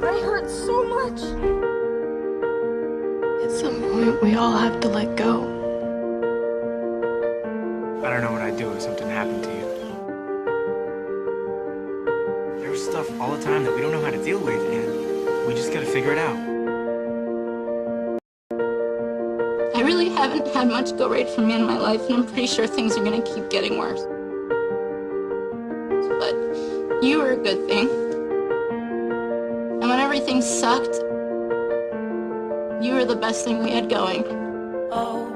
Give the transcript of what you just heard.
I hurt so much. At some point, we all have to let go. I don't know what I'd do if something happened to you. There's stuff all the time that we don't know how to deal with, and we just gotta figure it out. I really haven't had much go right for me in my life, and I'm pretty sure things are gonna keep getting worse. But you were a good thing. And when everything sucked, you were the best thing we had going. Oh.